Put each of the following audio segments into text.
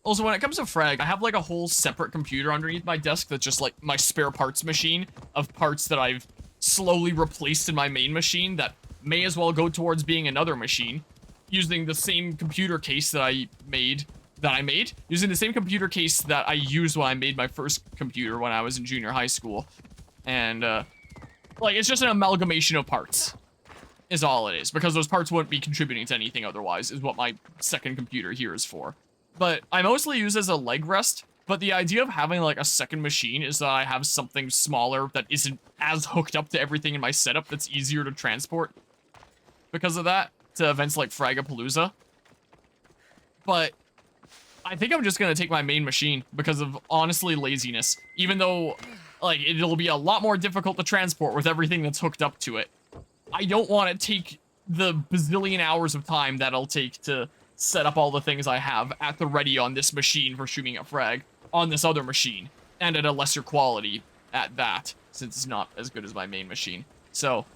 Also, when it comes to frag, I have like a whole separate computer underneath my desk that's just like my spare parts machine of parts that I've slowly replaced in my main machine that may as well go towards being another machine, using the same computer case that I made, using the same computer case that I used when I made my first computer when I was in junior high school. And, like, it's just an amalgamation of parts, is all it is, because those parts wouldn't be contributing to anything otherwise, is what my second computer here is for. But I mostly use it as a leg rest, but the idea of having, like, a second machine is that I have something smaller that isn't as hooked up to everything in my setup that's easier to transport because of that, to events like Fragapalooza. But I think I'm just gonna take my main machine because of, honestly, laziness. Even though, like, it'll be a lot more difficult to transport with everything that's hooked up to it. I don't want to take the bazillion hours of time that'll take to set up all the things I have at the ready on this machine for streaming at frag on this other machine, and at a lesser quality at that, since it's not as good as my main machine. So,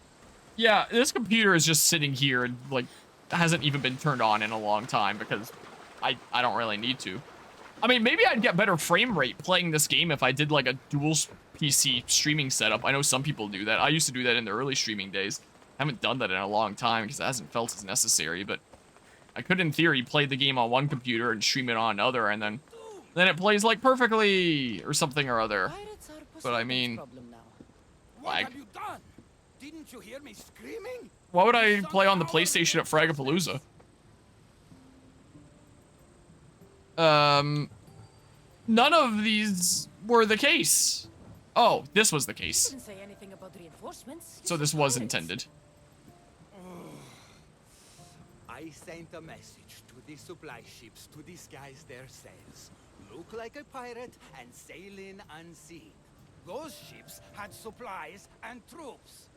yeah, this computer is just sitting here and, like, hasn't even been turned on in a long time because I don't really need to. I mean, maybe I'd get better frame rate playing this game if I did, like, a dual PC streaming setup. I know some people do that. I used to do that in the early streaming days. I haven't done that in a long time because it hasn't felt as necessary, but I could, in theory, play the game on one computer and stream it on another, and then it plays, like, perfectly, or something or other. But, I mean, What have you done? Didn't you hear me screaming? Why would I play on the PlayStation at Fragapalooza? None of these were the case. Oh, this was the case. Didn't say anything about reinforcements. So this was intended. I sent a message to the supply ships to disguise their sails. Look like a pirate and sail in unseen. Those ships had supplies and troops.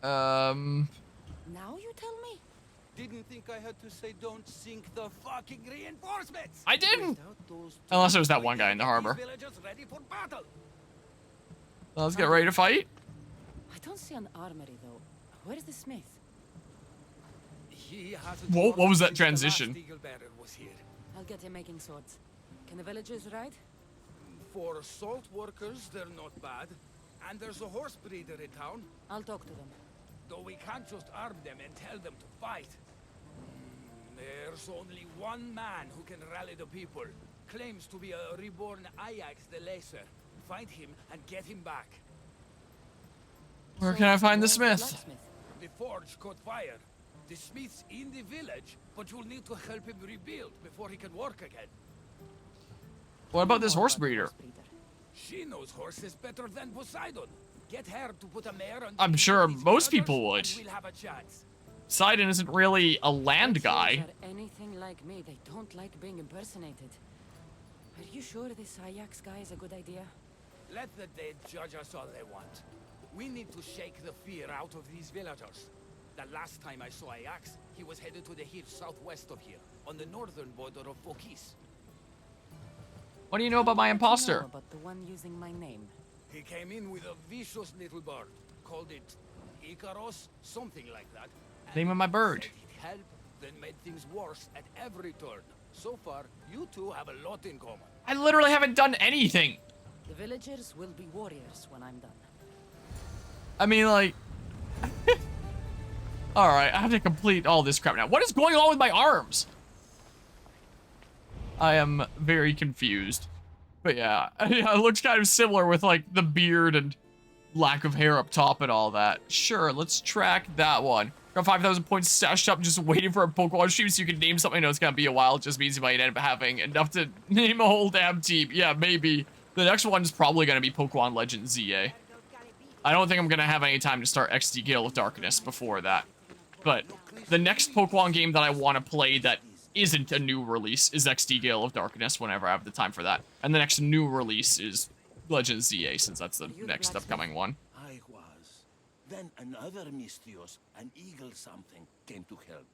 Now you tell me? Didn't think I had to say don't sink the fucking reinforcements. I didn't. Unless it was that one guy in the harbor. Ready for battle. Well, let's get ready to fight. I don't see an armory though. Where's the smith? Whoa, what was that transition? Was here. I'll get him making swords. Can the villagers ride? For salt workers, they're not bad. And there's a horse breeder in town. I'll talk to them. Though we can't just arm them and tell them to fight. There's only one man who can rally the people. Claims to be a reborn Ajax the Lesser. Find him and get him back. Where can I find the smith? The forge caught fire. The smith's in the village, but you'll need to help him rebuild before he can work again. What about this horse breeder? She knows horses better than Poseidon. Get her to put a mare on. I'm sure most people would. We'll have a chance. Poseidon isn't really a land guy. Anything like me, they don't like being impersonated. Are you sure this Ajax guy is a good idea? Let the dead judge us all they want. We need to shake the fear out of these villagers. The last time I saw Ajax, he was headed to the hills southwest of here, on the northern border of Phokis. What do you know about my imposter? About the one using my name. He came in with a vicious little bird. Called it Icaros, something like that. Name of my bird. Said he'd help, then made things worse at every turn. So far, you two have a lot in common. I literally haven't done anything. The villagers will be warriors when I'm done. I mean, like... Alright, I have to complete all this crap now. What is going on with my arms? I am very confused. But yeah, it looks kind of similar with, like, the beard and lack of hair up top and all that. Sure, let's track that one. Got 5,000 points stashed up, just waiting for a Pokemon stream so you can name something. I know it's gonna be a while. It just means you might end up having enough to name a whole damn team. Yeah, maybe. The next one is probably gonna be Pokemon Legends ZA. I don't think I'm gonna have any time to start XD Gale of Darkness before that. But the next Pokemon game that I want to play that isn't a new release is XD Gale of Darkness whenever I have the time for that. And the next new release is Legends ZA, since that's the next upcoming one. I was. Then another Mystios, an eagle something, came to help.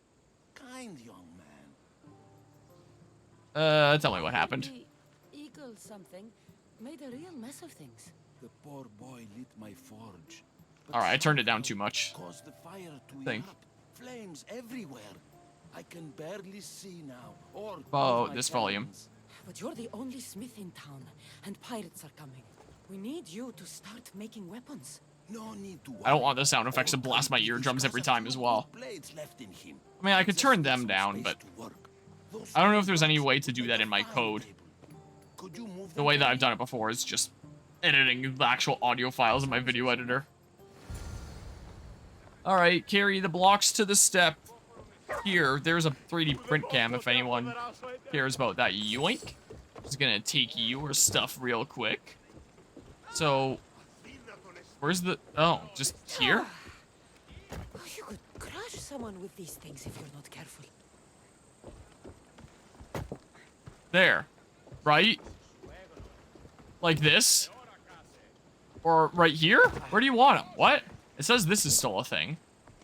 Kind young man. Tell me what happened. The eagle something made a real mess of things. The poor boy lit my forge. Alright, I turned it down too much. Caused the fire to Think. erupt. Flames everywhere. I can barely see now. Or Oh, use my this volume. hands. But you're the only smith in town, and pirates are coming. We need you to start making weapons. No need to I don't worry. want the sound effects to All blast my country eardrums has every a time few as well. good blades left in him. I mean, I could Just turn need them some down, space but to work. Those I don't know if small there's any blocks way to would do make that a in my fine code. table. Could you move The them way that for I've me? done it before is just editing the actual audio files in my video editor. Alright, carry the blocks to the step. Here, there's a 3D print cam if anyone cares about that. Yoink. Just gonna take your stuff real quick. So, where's the... Oh, just here? Oh, you could crush someone with these things if you're not careful. There. Right? Like this? Or right here? Where do you want them? What? It says this is still a thing.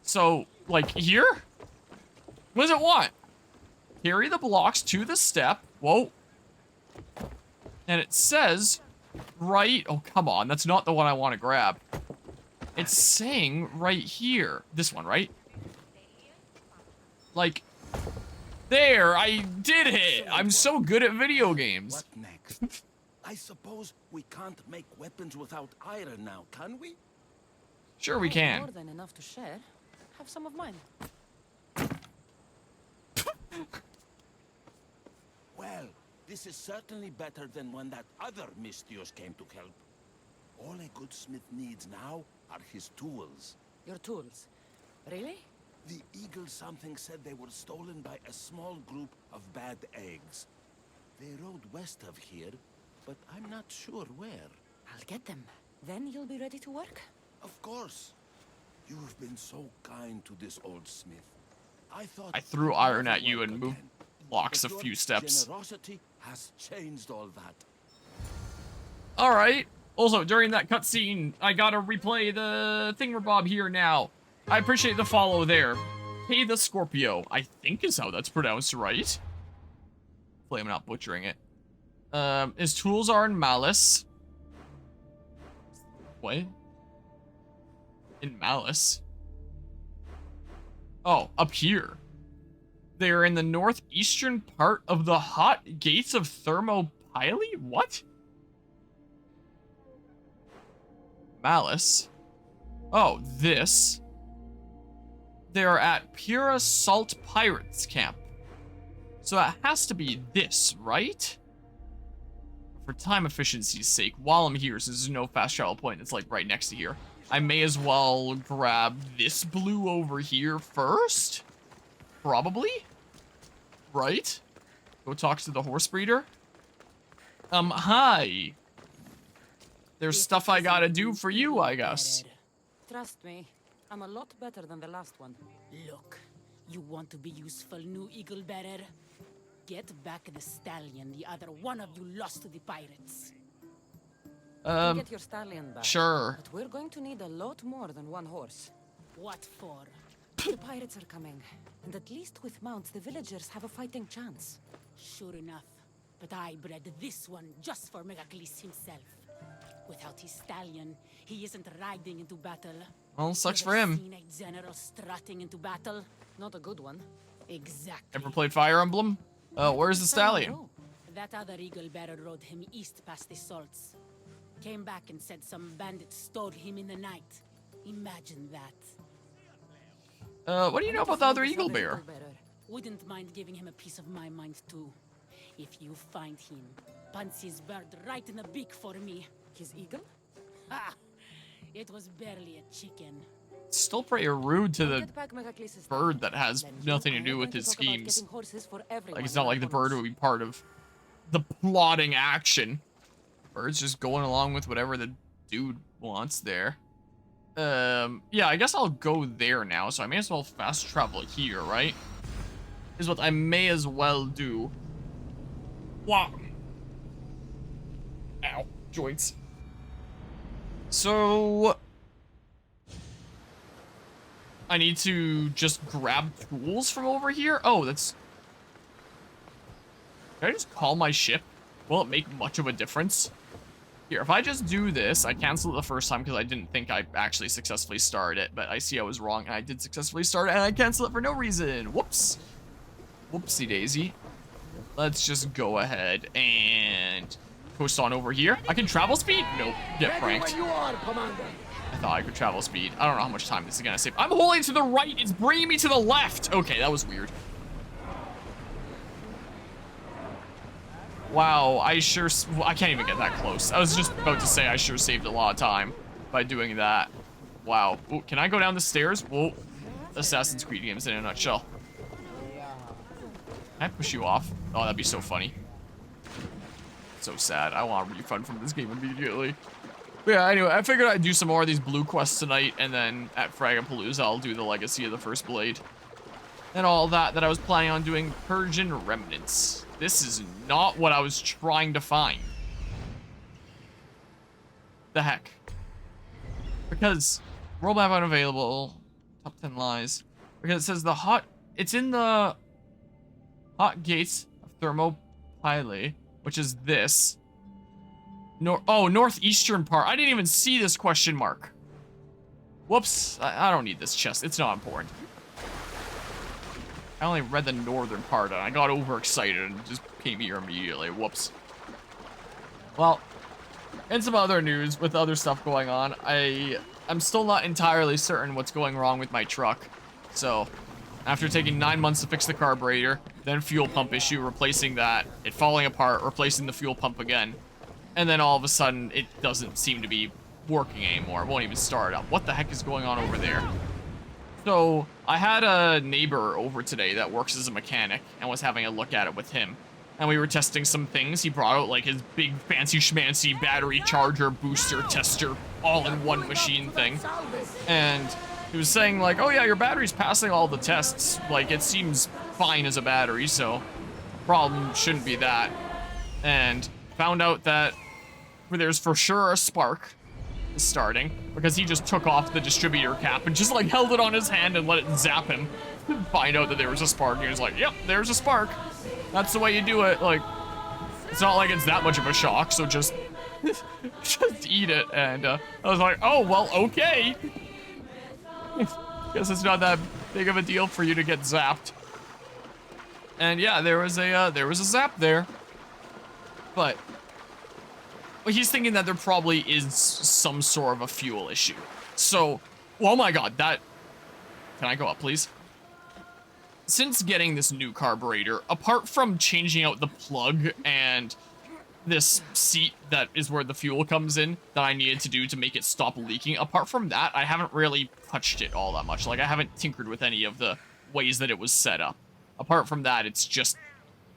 So, like here? What does it want? Carry the blocks to the step. Whoa. And it says right... Oh, come on. That's not the one I want to grab. It's saying right here. This one, right? Like, there. I did it. I'm so good at video games. What next? I suppose we can't make weapons without iron now, can we? Sure we Oh, can. More than enough to share. Have some of mine. Well, this is certainly better than when that other Mystios came to help. All a good smith needs now are his tools. Your tools. Really? The Eagle something said they were stolen by a small group of bad eggs. They rode west of here, but I'm not sure where. I'll get them. Then you'll be ready to work. Of course. You've been so kind to this old smith. I thought I threw we'd iron never at you work and moved again. blocks But a your few steps. generosity has changed all that. Alright. Also, during that cutscene, I gotta replay the thingamabob here now. I appreciate the follow there. Pay the Scorpio, I think is how that's pronounced, right? Hopefully I'm not butchering it. His tools are in Malice. What? In Malice? Oh, up here. They're in the northeastern part of the Hot Gates of Thermopylae? What? Malice. Oh, this. They're at Pura Salt Pirates Camp. So it has to be this, right? For time efficiency's sake, while I'm here, since there's no fast travel point that's like right next to here, I may as well grab this blue over here first? Probably? Right? Go talk to the horse breeder? Hi. There's stuff I gotta do for you, I guess. Trust me, I'm a lot better than the last one. Look, you want to be useful, new eagle bearer? Get back the stallion the other one of you lost to the pirates. You can get your stallion back. Sure. But we're going to need a lot more than one horse. What for? The pirates are coming, and at least with mounts, the villagers have a fighting chance. Sure enough, but I bred this one just for Megacles himself. Without his stallion, he isn't riding into battle. Well, sucks Ever for him. Seen a general strutting into battle? Not a good one. Exactly. Ever played Fire Emblem? Where's the stallion? Oh, That other eagle bearer rode him east past the salts. Came back and said some bandits stole him in the night. Imagine that. What do you know about the other eagle bear? Wouldn't mind giving him a piece of my mind too. If you find him, punch his bird right in the beak for me. His eagle? Ha! It was barely a chicken. Still pretty rude to the Get back Megacles' bird that has Then you nothing to and I do are with going his to talk about schemes. getting horses for everyone Like, it's not in like the bird Arconos. would be part of the plotting action. Bird's just going along with whatever the dude wants there. Yeah, I guess I'll go there now, so I may as well fast travel here, right? Is what I may as well do. Wow. Ow. Joints. So... I need to just grab tools from over here? Oh, that's... Can I just call my ship? Will it make much of a difference? Here, if I just do this, I cancel it the first time because I didn't think I actually successfully started it, but I see I was wrong and I did successfully start it and I cancel it for no reason. Whoops. Whoopsie daisy. Let's just go ahead and coast on over here. I can travel speed? Nope. Get pranked. I thought I could travel speed. I don't know how much time this is gonna save. I'm holding to the right. It's bringing me to the left. Okay, that was weird. Wow, I can't even get that close. I was just about to say I sure saved a lot of time by doing that. Wow. Ooh, can I go down the stairs? Whoa. Assassin's Creed games in a nutshell. Can I push you off? Oh, that'd be so funny. So sad. I want a refund from this game immediately. But yeah, anyway, I figured I'd do some more of these blue quests tonight, and then at Fragapalooza, I'll do the Legacy of the First Blade. And all that I was planning on doing. Persian Remnants. This is not what I was trying to find. The heck? Because world map unavailable. Top 10 lies. Because it says it's in the hot gates of Thermopylae, which is this. Northeastern part. I didn't even see this question mark. Whoops. I don't need this chest. It's not important. I only read the northern part and I got overexcited and just came here immediately. Whoops. Well, and some other news with other stuff going on. I'm still not entirely certain what's going wrong with my truck. So, after taking 9 months to fix the carburetor, then fuel pump issue, replacing that, it falling apart, replacing the fuel pump again, and then all of a sudden it doesn't seem to be working anymore. It won't even start up. What the heck is going on over there? So, I had a neighbor over today that works as a mechanic and was having a look at it with him. And we were testing some things. He brought out like his big fancy schmancy battery charger booster tester all-in-one machine thing. And he was saying like, oh yeah, your battery's passing all the tests. Like it seems fine as a battery, so problem shouldn't be that. And found out that there's for sure a spark starting because he just took off the distributor cap and just like held it on his hand and let it zap him. Find out that there was a spark and he was like, yep, there's a spark. That's the way you do it. Like, it's not like it's that much of a shock, so just just eat it. And I was like, oh well, okay. Guess it's not that big of a deal for you to get zapped. And yeah, there was a zap there. But well, he's thinking that there probably is some sort of a fuel issue. So, oh my god, that... Can I go up, please? Since getting this new carburetor, apart from changing out the plug and this seat that is where the fuel comes in that I needed to do to make it stop leaking, apart from that, I haven't really touched it all that much. Like, I haven't tinkered with any of the ways that it was set up. Apart from that, it's just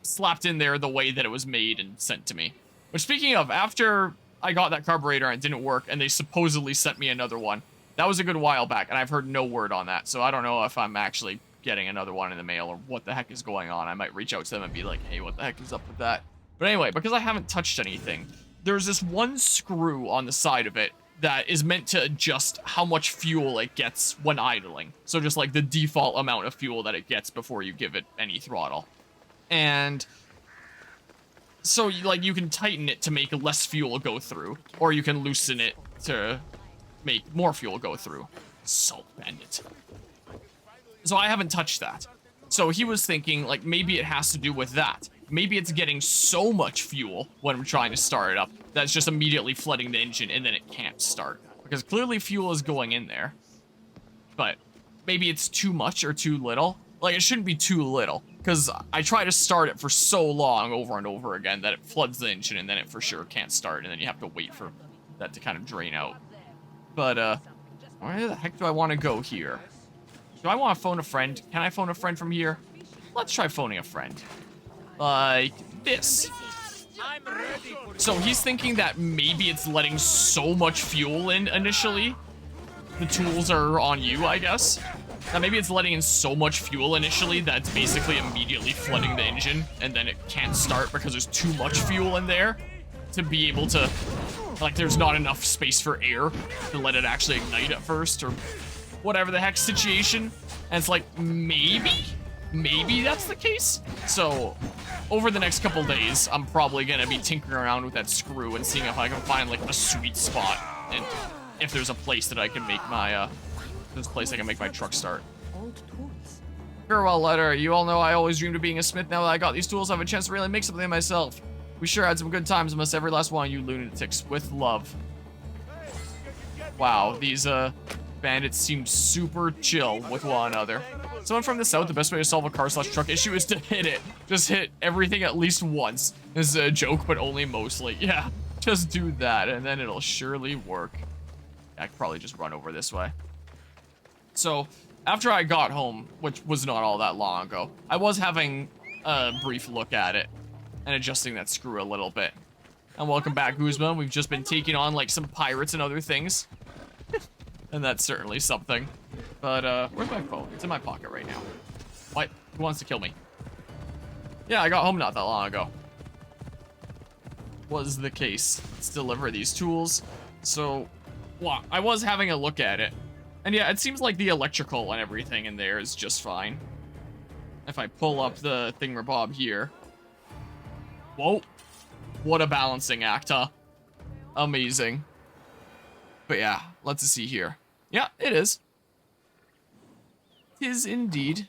slapped in there the way that it was made and sent to me. Which, speaking of, after I got that carburetor and it didn't work, and they supposedly sent me another one, that was a good while back, and I've heard no word on that, so I don't know if I'm actually getting another one in the mail or what the heck is going on. I might reach out to them and be like, hey, what the heck is up with that? But anyway, because I haven't touched anything, there's this one screw on the side of it that is meant to adjust how much fuel it gets when idling. So just like the default amount of fuel that it gets before you give it any throttle. And so you can tighten it to make less fuel go through, or you can loosen it to make more fuel go through. Salt bandit. So I haven't touched that. So he was thinking, like, maybe it has to do with that. Maybe it's getting so much fuel when I'm trying to start it up that's just immediately flooding the engine and then it can't start. Because clearly fuel is going in there. But maybe it's too much or too little. Like, it shouldn't be too little. Because I try to start it for so long over and over again that it floods the engine and then it for sure can't start. And then you have to wait for that to kind of drain out. But, where the heck do I want to go here? Do I want to phone a friend? Can I phone a friend from here? Let's try phoning a friend. Like this. So he's thinking that maybe it's letting so much fuel in initially. The tools are on you, I guess. Now maybe it's letting in so much fuel initially that it's basically immediately flooding the engine and then it can't start because there's too much fuel in there to be able to, like, there's not enough space for air to let it actually ignite at first or whatever the heck situation. And it's like, maybe that's the case. So over the next couple days, I'm probably gonna be tinkering around with that screw and seeing if I can find like a sweet spot and if there's a place that I can make my my truck start. Farewell letter. You all know I always dreamed of being a smith. Now that I got these tools, I have a chance to really make something myself. We sure had some good times amongst every last one of you lunatics. With love. Wow, these bandits seem super chill with one another. Someone from the south, the best way to solve a car/truck issue is to hit it. Just hit everything at least once. This is a joke, but only mostly. Yeah, just do that, and then it'll surely work. I could probably just run over this way. So, after I got home, which was not all that long ago, I was having a brief look at it and adjusting that screw a little bit. And welcome back, Guzman. We've just been taking on, like, some pirates and other things. And that's certainly something. But, where's my phone? It's in my pocket right now. What? Who wants to kill me? Yeah, I got home not that long ago. Was the case. Let's deliver these tools. So, well, I was having a look at it. And yeah, it seems like the electrical and everything in there is just fine. If I pull up the thingamabob here. Whoa. What a balancing act, huh? Amazing. But yeah, let's see here. Yeah, it is. It is indeed.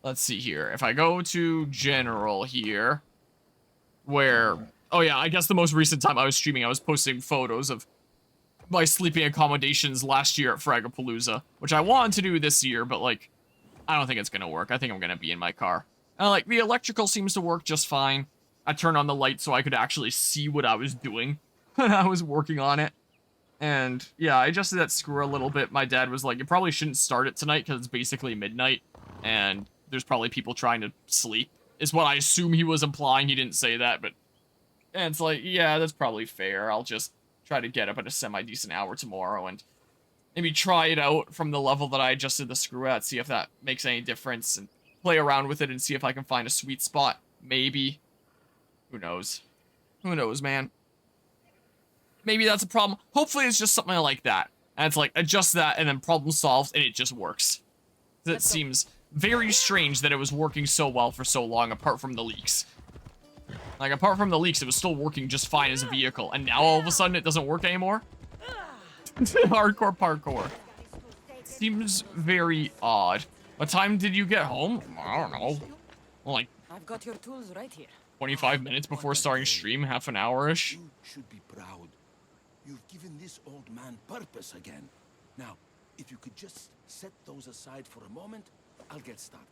Let's see here. If I go to general here, where... Oh yeah, I guess the most recent time I was streaming, I was posting photos of my sleeping accommodations last year at Fragapalooza, which I wanted to do this year, but like, I don't think it's gonna work. I think I'm gonna be in my car. And like, the electrical seems to work just fine. I turned on the light so I could actually see what I was doing when I was working on it. And yeah, I adjusted that screw a little bit. My dad was like, you probably shouldn't start it tonight because it's basically midnight and there's probably people trying to sleep, is what I assume he was implying. He didn't say that, but and it's like, yeah, that's probably fair. I'll just try to get up at a semi-decent hour tomorrow and maybe try it out from the level that I adjusted the screw at, see if that makes any difference, and play around with it and see if I can find a sweet spot. Maybe. Who knows? Who knows, man? Maybe that's a problem. Hopefully it's just something like that. And it's like, adjust that and then problem solved and it just works. That seems very strange that it was working so well for so long apart from the leaks. Like, apart from the leaks, it was still working just fine as a vehicle. And now all of a sudden it doesn't work anymore? Hardcore parkour. Seems very odd. What time did you get home? I don't know. Well, like, I've got your tools right here. 25 minutes before starting stream, half an hour-ish. You should be proud. You've given this old man purpose again. Now, if you could just set those aside for a moment, I'll get started.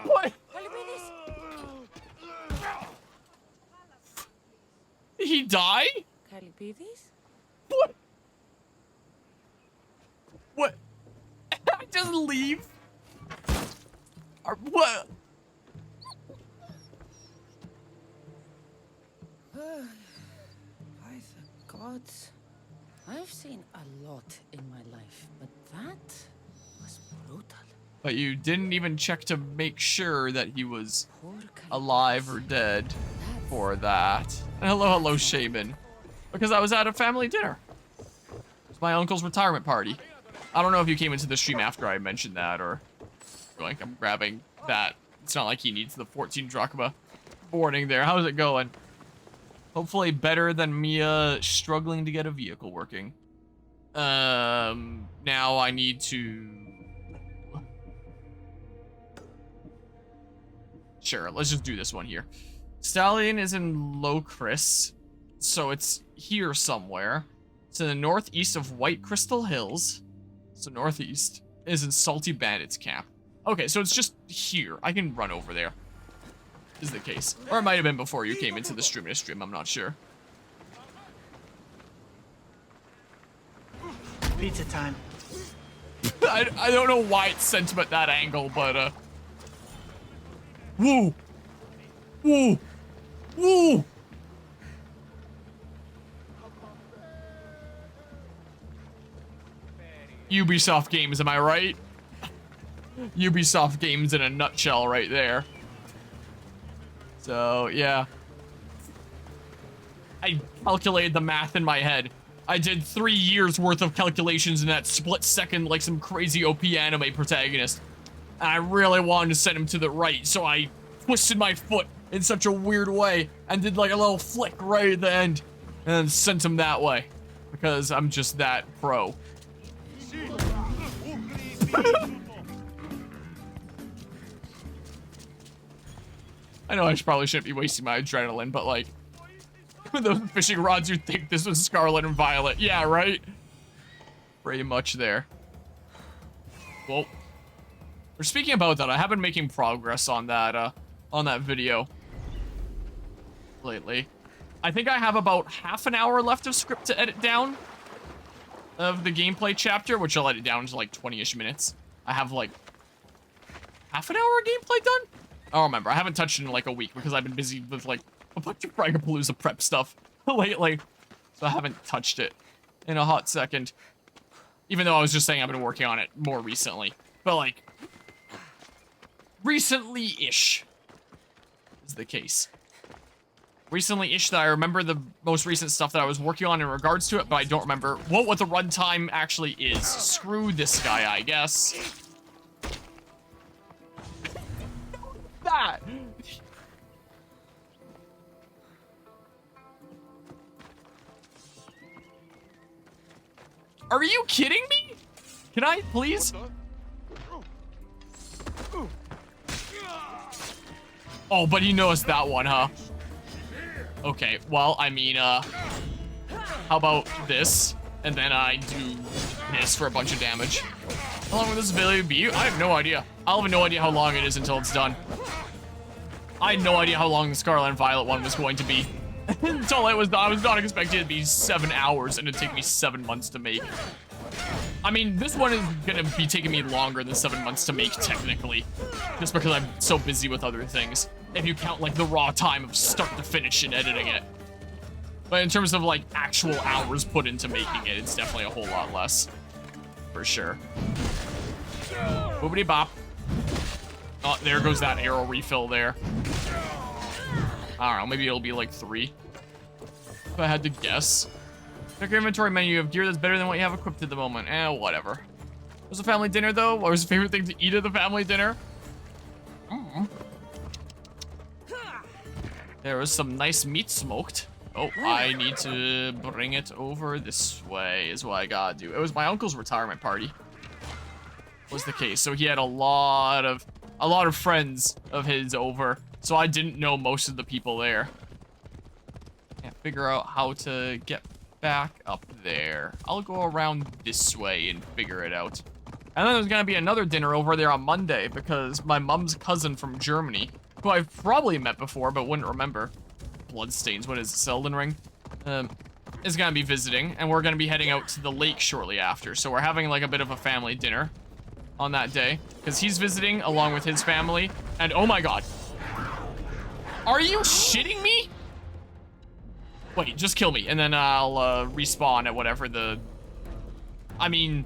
What? Did he die? Calipidis? What? What? Just leave? Or what? By the gods. I've seen a lot in my life, but that was brutal. But you didn't even check to make sure that he was Poor alive or dead for that. And hello, Shaman. Because I was at a family dinner. It's my uncle's retirement party. I don't know if you came into the stream after I mentioned that, or like I'm grabbing that. It's not like he needs the 14 drachma boarding there. How's it going? Hopefully better than Mia struggling to get a vehicle working. Now I need to... Sure, let's just do this one here. Stallion is in Locris, so it's here somewhere. It's in the northeast of White Crystal Hills. So northeast is in Salty Bandits Camp. Okay, so it's just here. I can run over there. Is the case. Or it might have been before you came into the stream, I'm not sure. Pizza time. I don't know why it's sent him at that angle, but woo! Woo! Woo! Ubisoft games, am I right? Ubisoft games in a nutshell right there. So, yeah. I calculated the math in my head. I did 3 years worth of calculations in that split second like some crazy OP anime protagonist. And I really wanted to send him to the right, so I twisted my foot in such a weird way and did like a little flick right at the end and then sent him that way. because I'm just that pro. I know I probably shouldn't be wasting my adrenaline, but like, with those fishing rods, you'd think this was Scarlet and Violet. Yeah, right? Pretty much there. Well, we're speaking about that. I have been making progress on that video lately. I think I have about half an hour left of script to edit down of the gameplay chapter, which I'll edit down to like 20-ish minutes. I have like half an hour of gameplay done? I don't remember. I haven't touched it in like a week because I've been busy with like a bunch of Fragapalooza prep stuff lately. So I haven't touched it in a hot second. Even though I was just saying I've been working on it more recently. But like, recently-ish is the case. Recently-ish that I remember the most recent stuff that I was working on in regards to it, but I don't remember what the runtime actually is. Screw this guy, I guess. That! Are you kidding me? Can I, please? Oh, but he noticed that one, huh? Okay, well, I mean, how about this? And then I do this for a bunch of damage. How long will this ability be? I have no idea. I'll have no idea how long it is until it's done. I had no idea how long the Scarlet and Violet one was going to be. Until I was not expecting it to be 7 hours and it'd take me 7 months to make. I mean, this one is gonna be taking me longer than 7 months to make, technically. Just because I'm so busy with other things. If you count, like, the raw time of start to finish in editing it. But in terms of, like, actual hours put into making it, it's definitely a whole lot less. For sure. Boobity bop. Oh, there goes that arrow refill there. I don't know, maybe it'll be like 3. If I had to guess. Check your inventory menu. You have gear that's better than what you have equipped at the moment. Whatever. Was a family dinner though? What was your favorite thing to eat at the family dinner? There was some nice meat smoked. Oh, I need to bring it over this way is what I gotta do. It was my uncle's retirement party. Was the case. So he had a lot of friends of his over. So I didn't know most of the people there. Can't figure out how to get back up there. I'll go around this way and figure it out. And then there's gonna be another dinner over there on Monday because my mom's cousin from Germany, who I've probably met before but wouldn't remember. Bloodstains, what is it, Elden Ring? Is gonna be visiting, and we're gonna be heading out to the lake shortly after. So we're having like a bit of a family dinner on that day because he's visiting along with his family. And oh my god. Are you shitting me? Wait, just kill me, and then I'll respawn at whatever the... I mean,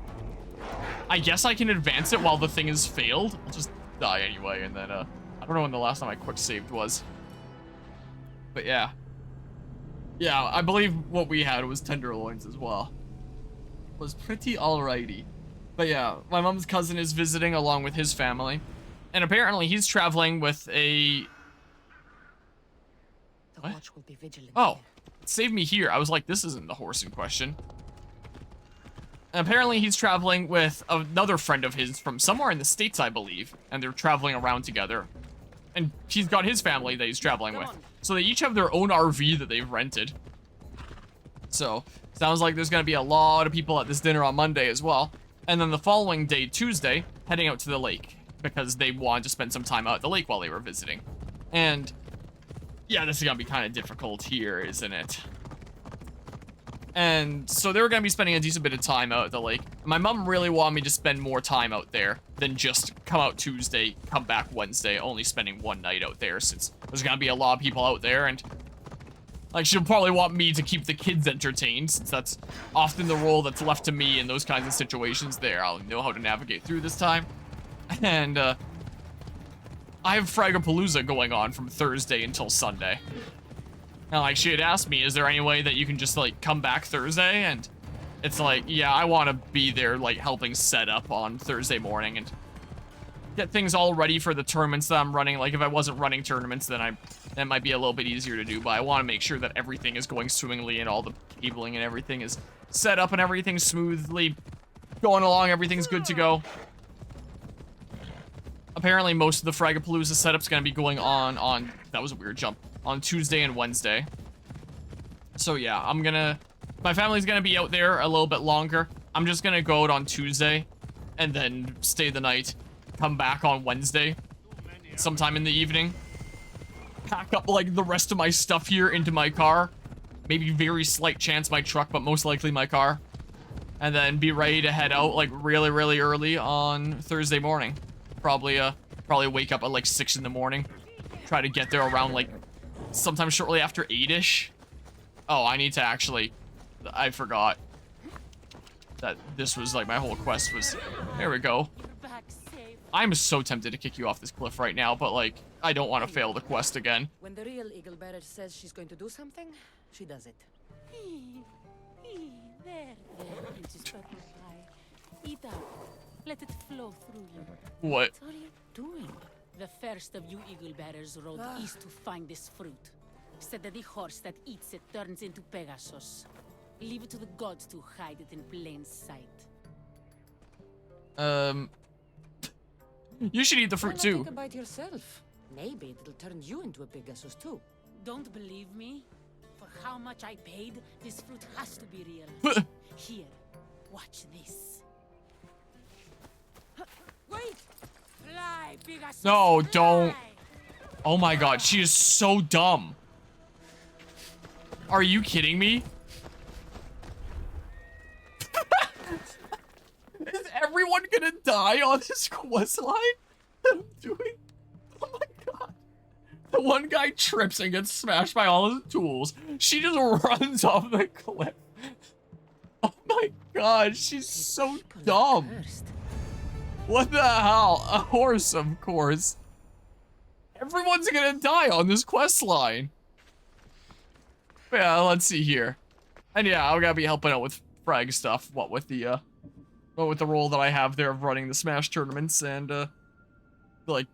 I guess I can advance it while the thing is failed. I'll just die anyway, and then, I don't know when the last time I quick saved was. But yeah. Yeah, I believe what we had was tenderloins as well. Was pretty alrighty. But yeah, my mom's cousin is visiting along with his family. And apparently he's traveling with a... The watch will be vigilant. Oh, it saved me here. I was like, this isn't the horse in question. And apparently he's traveling with another friend of his from somewhere in the States, I believe. And they're traveling around together. And he's got his family that he's traveling with. So they each have their own RV that they've rented. So, sounds like there's going to be a lot of people at this dinner on Monday as well. And then the following day, Tuesday, heading out to the lake. Because they wanted to spend some time out at the lake while they were visiting. And... yeah, this is gonna be kind of difficult here, isn't it? And so they were gonna be spending a decent bit of time out at the lake. My mom really wanted me to spend more time out there than just come out Tuesday, come back Wednesday, only spending one night out there since there's gonna be a lot of people out there and like she'll probably want me to keep the kids entertained since that's often the role that's left to me in those kinds of situations there. I'll know how to navigate through this time. And, I have Fragapalooza going on from Thursday until Sunday. Now, like, she had asked me, is there any way that you can just, like, come back Thursday? And it's like, yeah, I want to be there, like, helping set up on Thursday morning. And get things all ready for the tournaments that I'm running. Like, if I wasn't running tournaments, then that might be a little bit easier to do, but I want to make sure that everything is going swimmingly and all the cabling and everything is set up and everything's smoothly going along. Everything's good to go. Apparently, most of the Fragapalooza setup's going to be going on... That was a weird jump. On Tuesday and Wednesday. So, yeah, my family's going to be out there a little bit longer. I'm just going to go out on Tuesday and then stay the night. Come back on Wednesday sometime in the evening. Pack up, like, the rest of my stuff here into my car. Maybe very slight chance my truck, but most likely my car. And then be ready to head out, like, really, really early on Thursday morning. Probably wake up at, like, 6 in the morning. Try to get there around, like, sometime shortly after 8-ish. Oh, I need to actually... I forgot that this was, like, my whole quest was... There we go. You're back safe. I'm so tempted to kick you off this cliff right now, but, like, I don't want to fail the quest again. When the real eagle bearer says she's going to do something, she does it. There, Princess Purple Pie. Eat up. Let it flow through you. What? What are you doing? The first of you eagle bearers rode east to find this fruit. Said that the horse that eats it turns into Pegasus. Leave it to the gods to hide it in plain sight. You should eat the fruit Why not too. take a bite yourself? Maybe it'll turn you into a Pegasus too. Don't believe me? For how much I paid, this fruit has to be real. Here, watch this. Wait! Fly, Pegasus! No, fly! don't. Oh my god, she is so dumb. Are you kidding me? Is everyone gonna die on this quest line that I'm doing? Oh my god. The one guy trips and gets smashed by all his tools. She just runs off the cliff. Oh my god, she's so dumb. What the hell? A horse, of course. Everyone's gonna die on this quest line. Yeah, let's see here. And yeah, I'm gonna be helping out with frag stuff. What with the role that I have there of running the Smash tournaments and like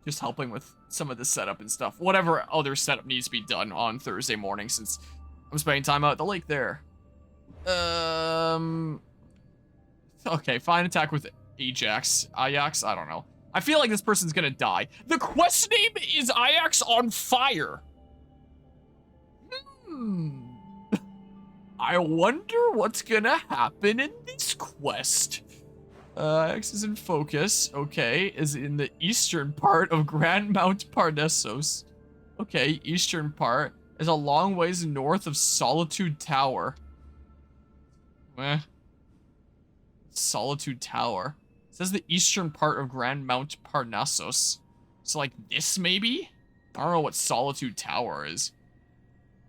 just helping with some of the setup and stuff. Whatever other setup needs to be done on Thursday morning since I'm spending time out at the lake there. Okay, fine attack with Ajax. Ajax? I don't know. I feel like this person's gonna die. The quest name is Ajax on Fire. I wonder what's gonna happen in this quest. Ajax is in focus. Okay, is in the eastern part of Grand Mount Parnassus. Okay, eastern part is a long ways north of Solitude Tower. Solitude Tower. It says the eastern part of Grand Mount Parnassus. So like this maybe? I don't know what Solitude Tower is.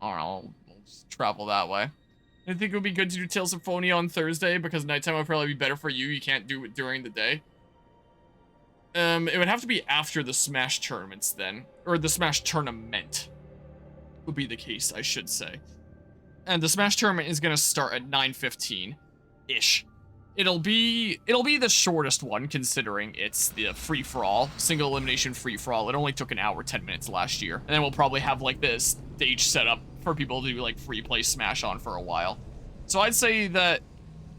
I don't know. We'll just travel that way. I think it would be good to do Tales of Symphonia on Thursday because nighttime would probably be better for you. You can't do it during the day. It would have to be after the Smash tournaments then. Or the Smash tournament would be the case, I should say. And the Smash tournament is going to start at 9:15-ish. It'll be the shortest one considering it's the free-for-all, single elimination free-for-all. It only took an hour, 10 minutes last year. And then we'll probably have like this stage set up for people to do like free play Smash on for a while. So I'd say that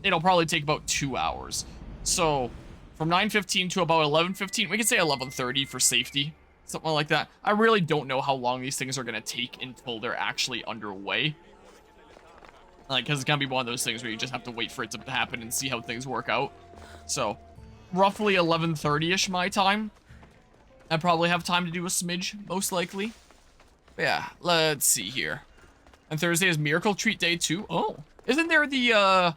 it'll probably take about 2 hours. So from 9:15 to about 11:15, we can say 11:30 for safety, something like that. I really don't know how long these things are going to take until they're actually underway. Like, because it's going to be one of those things where you just have to wait for it to happen and see how things work out. So, roughly 11:30-ish my time. I probably have time to do a smidge, most likely. But yeah, let's see here. And Thursday is Miracle Treat Day too. Oh, isn't there the,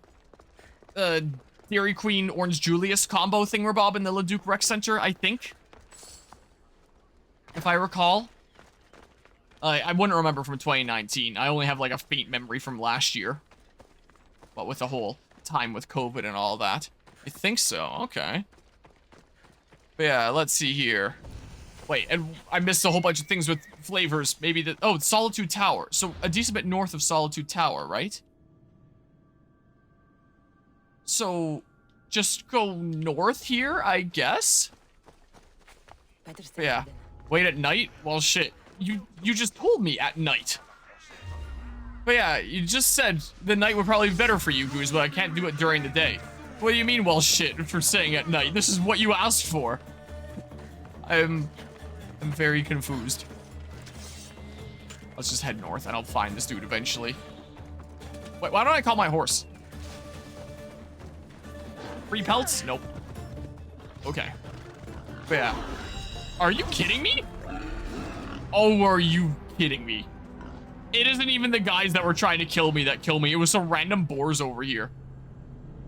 Dairy Queen Orange Julius combo thingamabob in the Leduc Rec Center, I think? If I recall. I wouldn't remember from 2019. I only have like a faint memory from last year. But with the whole time with COVID and all that. I think so. Okay. But yeah, let's see here. Wait, and I missed a whole bunch of things with flavors. Maybe the... Oh, Solitude Tower. So a decent bit north of Solitude Tower, right? So just go north here, I guess? Better stay Yeah. hidden. Wait at night? Well, shit. You just told me at night. But yeah, you just said the night would probably be better for you, Goose, but I can't do it during the day. What do you mean, well, shit, for saying at night? This is what you asked for. I'm very confused. Let's just head north, and I'll find this dude eventually. Wait, why don't I call my horse? Free pelts? Nope. Okay. But yeah. Are you kidding me? Oh, are you kidding me? It isn't even the guys that were trying to kill me that killed me. It was some random boars over here.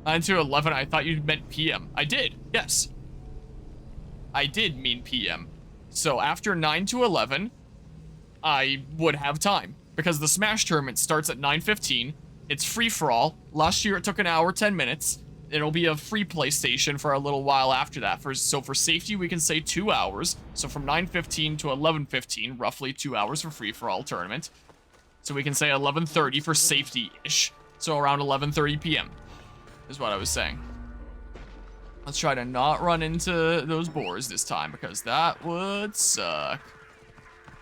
9 to 11, I thought you meant PM. I did, yes. I did mean PM. So after 9 to 11, I would have time. Because the Smash tournament starts at 9:15. It's free for all. Last year it took an hour, 10 minutes. It'll be a free PlayStation for a little while after that. So for safety, we can say 2 hours. So from 9:15 to 11:15, roughly 2 hours for free for all tournament. So we can say 11:30 for safety-ish. So around 11:30 p.m. is what I was saying. Let's try to not run into those boars this time because that would suck.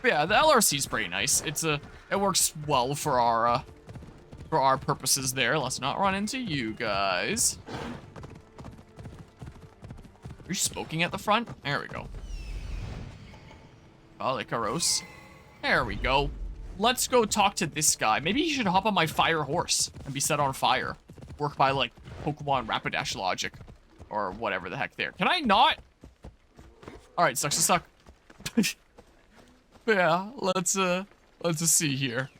But yeah, the LRC is pretty nice. It works well for our purposes there. Let's not run into you guys. Are you smoking at the front? There we go. Valicaros. There we go. Let's go talk to this guy. Maybe he should hop on my fire horse and be set on fire. Work by, like, Pokemon Rapidash logic. Or whatever the heck there. Can I not? Alright, sucks to suck. But yeah, let's just see here.